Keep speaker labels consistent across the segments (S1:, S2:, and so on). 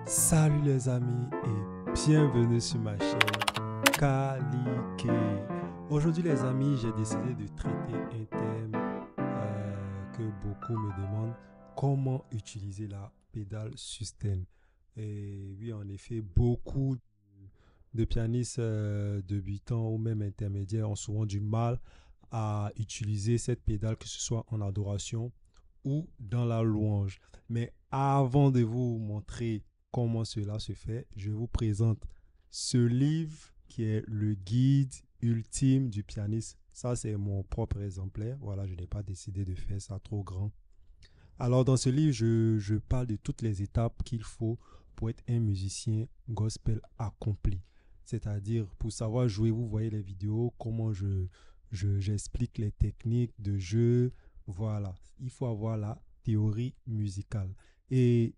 S1: Salut les amis et bienvenue sur ma chaîne Kaliké. Aujourd'hui les amis, j'ai décidé de traiter un thème que beaucoup me demandent, comment utiliser la pédale sustain. Et oui, en effet, beaucoup de pianistes débutants ou même intermédiaires ont souvent du mal à utiliser cette pédale, que ce soit en adoration ou dans la louange. Mais avant de vous montrer comment cela se fait, je vous présente ce livre qui est le guide ultime du pianiste. Ça, c'est mon propre exemplaire. Voilà, je n'ai pas décidé de faire ça trop grand. Alors, dans ce livre, je parle de toutes les étapes qu'il faut pour être un musicien gospel accompli. C'est-à-dire, pour savoir jouer, vous voyez les vidéos, comment j'explique les techniques de jeu. Voilà, il faut avoir la théorie musicale. Et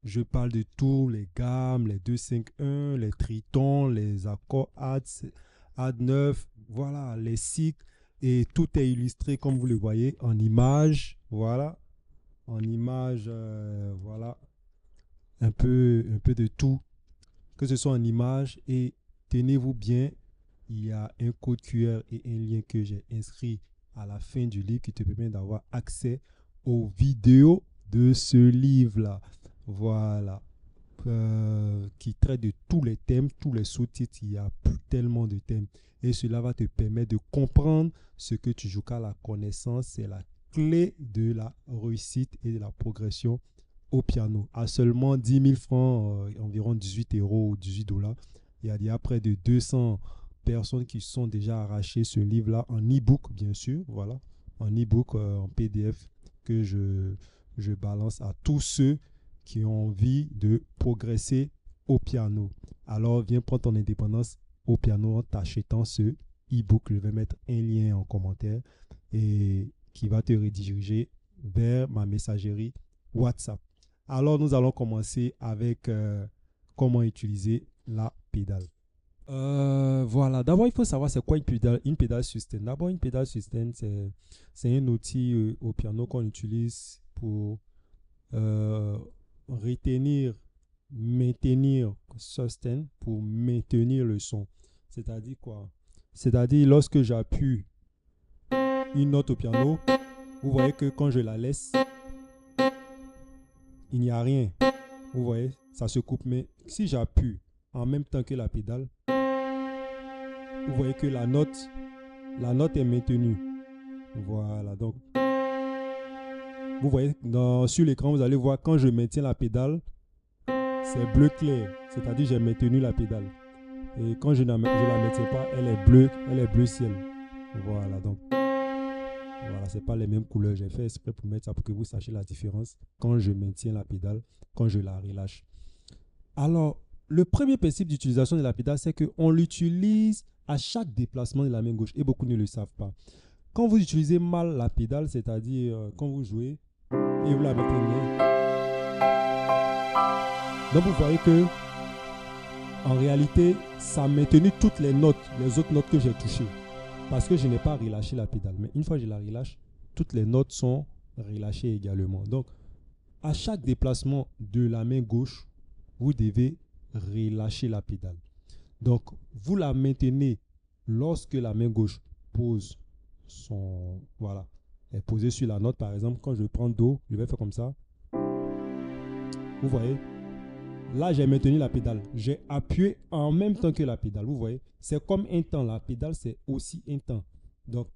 S1: je parle de tous les gammes, les 2-5-1, les tritons, les accords add 9, voilà, les cycles. Et tout est illustré, comme vous le voyez, en images. Voilà, en images, voilà, un peu de tout, que ce soit en images. Et tenez-vous bien, il y a un code QR et un lien que j'ai inscrit à la fin du livre qui te permet d'avoir accès aux vidéos de ce livre-là. Voilà. Qui traite de tous les thèmes, tous les sous-titres. Il y a tellement de thèmes. Et cela va te permettre de comprendre ce que tu joues, car la connaissance, c'est la clé de la réussite et de la progression au piano. À seulement 10 000 francs, environ 18 euros ou 18 dollars, il y a près de 200 personnes qui sont déjà arrachées ce livre-là en e-book, bien sûr. Voilà, en e-book, en PDF, que je balance à tous ceux qui ont envie de progresser au piano. Alors, viens prendre ton indépendance au piano en t'achetant ce e-book. Je vais mettre un lien en commentaire et qui va te rediriger vers ma messagerie WhatsApp. Alors, nous allons commencer avec comment utiliser la pédale. Voilà, d'abord il faut savoir c'est quoi une pédale sustain. D'abord, une pédale sustain, c'est un outil au piano qu'on utilise pour retenir, maintenir, sustain, pour maintenir le son. C'est-à-dire quoi? C'est-à-dire lorsque j'appuie une note au piano, vous voyez que quand je la laisse, il n'y a rien. Vous voyez, ça se coupe. Mais si j'appuie en même temps que la pédale, vous voyez que la note est maintenue. Voilà, donc vous voyez sur l'écran, vous allez voir quand je maintiens la pédale, c'est bleu clair, c'est-à-dire j'ai maintenu la pédale. Et quand je la maintiens pas, elle est bleu ciel. Voilà, donc voilà, c'est pas les mêmes couleurs. J'ai fait exprès pour mettre ça pour que vous sachiez la différence quand je maintiens la pédale, quand je la relâche. Alors, le premier principe d'utilisation de la pédale, c'est qu'on l'utilise à chaque déplacement de la main gauche et beaucoup ne le savent pas. Quand vous utilisez mal la pédale, c'est-à-dire quand vous jouez et vous la mettez, donc vous voyez que en réalité, ça a maintenu toutes les notes, les autres notes que j'ai touchées, parce que je n'ai pas relâché la pédale. Mais une fois que je la relâche, toutes les notes sont relâchées également. Donc, à chaque déplacement de la main gauche, vous devez relâcher la pédale. Donc, vous la maintenez lorsque la main gauche pose son... Voilà, elle est posée sur la note. Par exemple, quand je prends Do, je vais faire comme ça. Vous voyez? Là, j'ai maintenu la pédale. J'ai appuyé en même temps que la pédale. Vous voyez? C'est comme un temps. La pédale, c'est aussi un temps. Donc,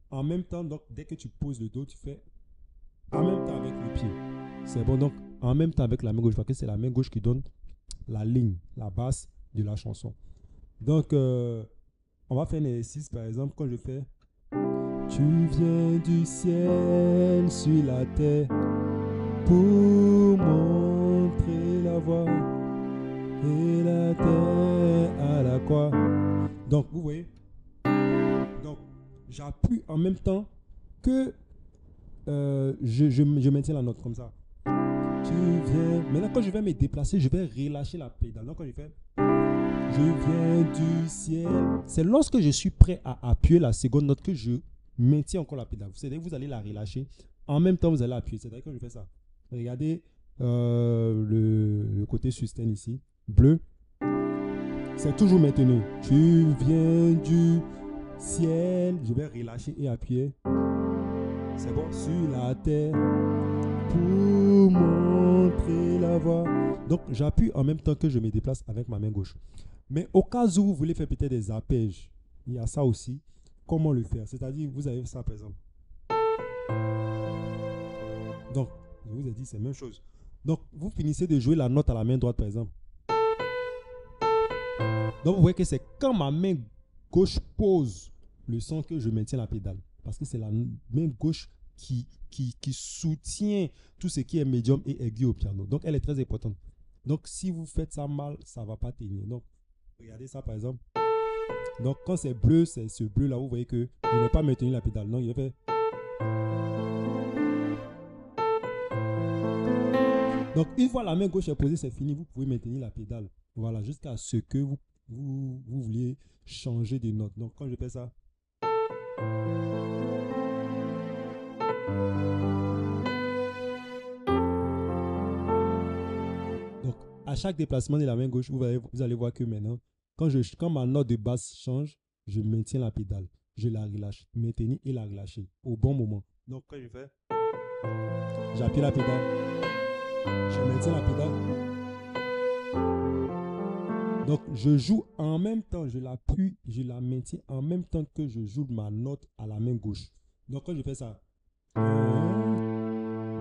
S1: en même temps, donc, dès que tu poses le Do, tu fais en même temps avec le pied. C'est bon. Donc, en même temps avec la main gauche, parce que c'est la main gauche qui donne la ligne, la basse de la chanson. Donc, on va faire un exercice. Par exemple, quand je fais tu viens du ciel sur la terre pour montrer la voie et la terre à la croix. Donc, vous voyez, donc j'appuie en même temps que je maintiens la note comme ça. Tu viens. Maintenant, quand je vais me déplacer, je vais relâcher la pédale. Donc, quand je fais je viens du ciel, c'est lorsque je suis prêt à appuyer la seconde note que je maintiens encore la pédale. Vous savez, vous allez la relâcher. En même temps, vous allez appuyer. C'est-à-dire que je fais ça. Regardez côté sustain ici. Bleu, c'est toujours maintenu. Tu viens du ciel. Je vais relâcher et appuyer. C'est bon. Sur la terre pour montrer la voie. Donc, j'appuie en même temps que je me déplace avec ma main gauche. Mais au cas où vous voulez faire peut-être des arpèges, il y a ça aussi. Comment le faire? C'est-à-dire, vous avez ça par exemple. Donc, je vous ai dit, c'est la même chose. Donc, vous finissez de jouer la note à la main droite par exemple. Donc, vous voyez que c'est quand ma main gauche pose le son que je maintiens la pédale. Parce que c'est la main gauche qui soutient tout ce qui est médium et aigu au piano. Donc, elle est très importante. Donc, si vous faites ça mal, ça ne va pas tenir. Donc, regardez ça par exemple. Donc, quand c'est bleu, c'est ce bleu-là, vous voyez que je n'ai pas maintenu la pédale. Donc, il fait. Donc, une fois la main gauche est posée, c'est fini. Vous pouvez maintenir la pédale. Voilà, jusqu'à ce que vous vouliez changer de note. Donc, quand je fais ça. Donc, à chaque déplacement de la main gauche, vous allez voir que maintenant, quand ma note de basse change, je maintiens la pédale. Je la relâche. Maintenir et la relâcher au bon moment. Donc, quand je fais, j'appuie la pédale. Je maintiens la pédale. Donc, je joue en même temps, je l'appuie, je la maintiens en même temps que je joue ma note à la main gauche. Donc, quand je fais ça,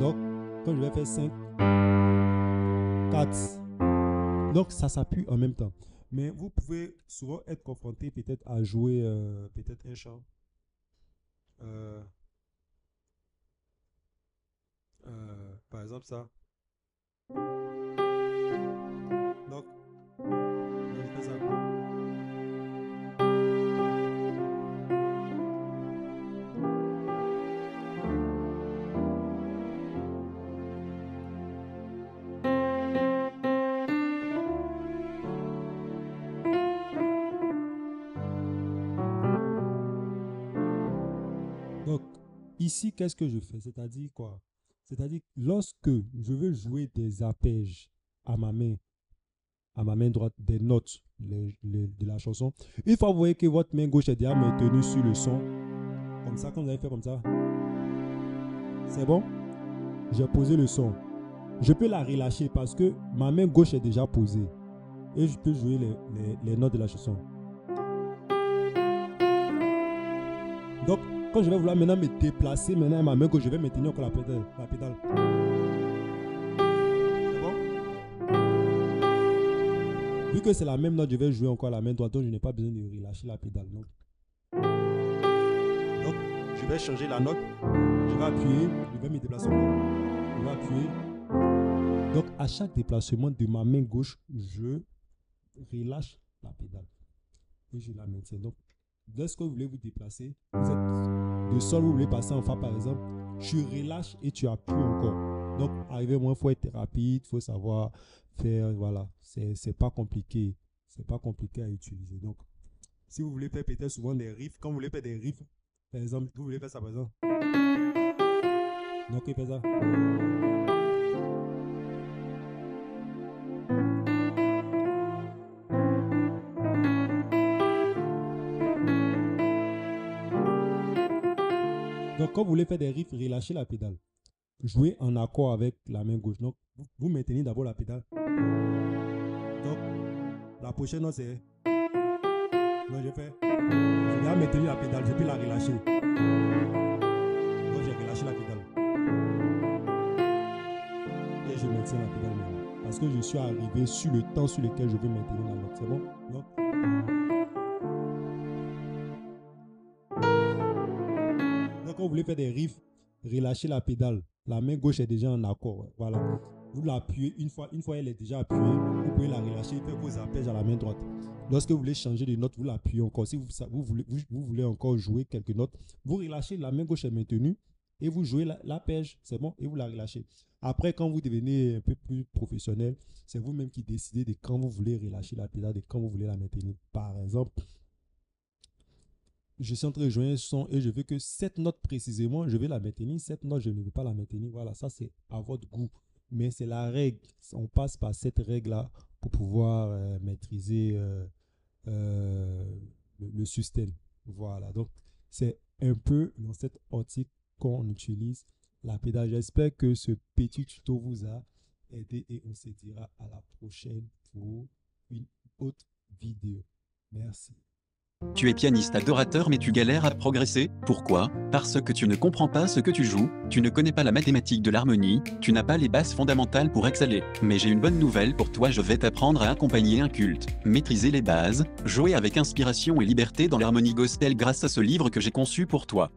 S1: donc, quand je vais faire 5, 4, donc ça s'appuie en même temps. Mais vous pouvez souvent être confronté peut-être à jouer peut-être un chant. Par exemple ça. Donc, je fais ça. Donc, ici, qu'est-ce que je fais? C'est-à-dire quoi? C'est-à-dire lorsque je veux jouer des arpèges à ma main droite, des notes de la chanson, une fois que vous voyez que votre main gauche est déjà maintenue sur le son, comme ça, quand vous avez fait comme ça, c'est bon? J'ai posé le son. Je peux la relâcher parce que ma main gauche est déjà posée. Et je peux jouer les notes de la chanson. Donc, quand je vais vouloir maintenant me déplacer, maintenant ma main gauche, je vais maintenir encore la pédale. C'est bon? Vu que c'est la même note, je vais jouer encore la main droite, donc je n'ai pas besoin de relâcher la pédale. Donc, je vais changer la note. Je vais appuyer, je vais me déplacer encore. Je vais appuyer. Donc, à chaque déplacement de ma main gauche, je relâche la pédale. Et je la maintiens. Donc, lorsque vous voulez vous déplacer, vous êtes de sol, vous voulez passer en fa par exemple, tu relâches et tu appuies encore. Donc, arrivé au moins, il faut être rapide, il faut savoir faire, voilà, c'est pas compliqué. C'est pas compliqué à utiliser. Donc, si vous voulez faire peut-être souvent des riffs, quand vous voulez faire des riffs, par exemple, vous voulez faire ça par exemple. Donc, il fait ça. Donc, quand vous voulez faire des riffs, relâchez la pédale. Jouez en accord avec la main gauche. Donc, vous maintenez d'abord la pédale. Donc, la prochaine note, c'est... Donc, je fais... Je vais maintenir la pédale, je peux la relâcher. Donc, j'ai relâché la pédale. Et je maintiens la pédale maintenant. Parce que je suis arrivé sur le temps sur lequel je veux maintenir la note. C'est bon? Donc, quand vous voulez faire des riffs, relâchez la pédale. La main gauche est déjà en accord. Voilà. Vous l'appuyez une fois elle est déjà appuyée, vous pouvez la relâcher et faire vos arpèges à la main droite. Lorsque vous voulez changer de note, vous l'appuyez encore. Si vous voulez encore jouer quelques notes, vous relâchez, la main gauche est maintenue et vous jouez l'arpège, c'est bon, et vous la relâchez. Après, quand vous devenez un peu plus professionnel, c'est vous-même qui décidez de quand vous voulez relâcher la pédale et quand vous voulez la maintenir. Par exemple, je suis en train de jouer un son et je veux que cette note précisément, je vais la maintenir. Cette note, je ne veux pas la maintenir. Voilà, ça c'est à votre goût. mais c'est la règle. On passe par cette règle-là pour pouvoir maîtriser le système. Voilà, donc c'est un peu dans cette optique qu'on utilise la pédale. J'espère que ce petit tuto vous a aidé et on se dira à la prochaine pour une autre vidéo. Merci.
S2: Tu es pianiste adorateur mais tu galères à progresser. Pourquoi? Parce que tu ne comprends pas ce que tu joues, tu ne connais pas la mathématique de l'harmonie, tu n'as pas les bases fondamentales pour exceller. Mais j'ai une bonne nouvelle pour toi, je vais t'apprendre à accompagner un culte, maîtriser les bases, jouer avec inspiration et liberté dans l'harmonie gospel grâce à ce livre que j'ai conçu pour toi.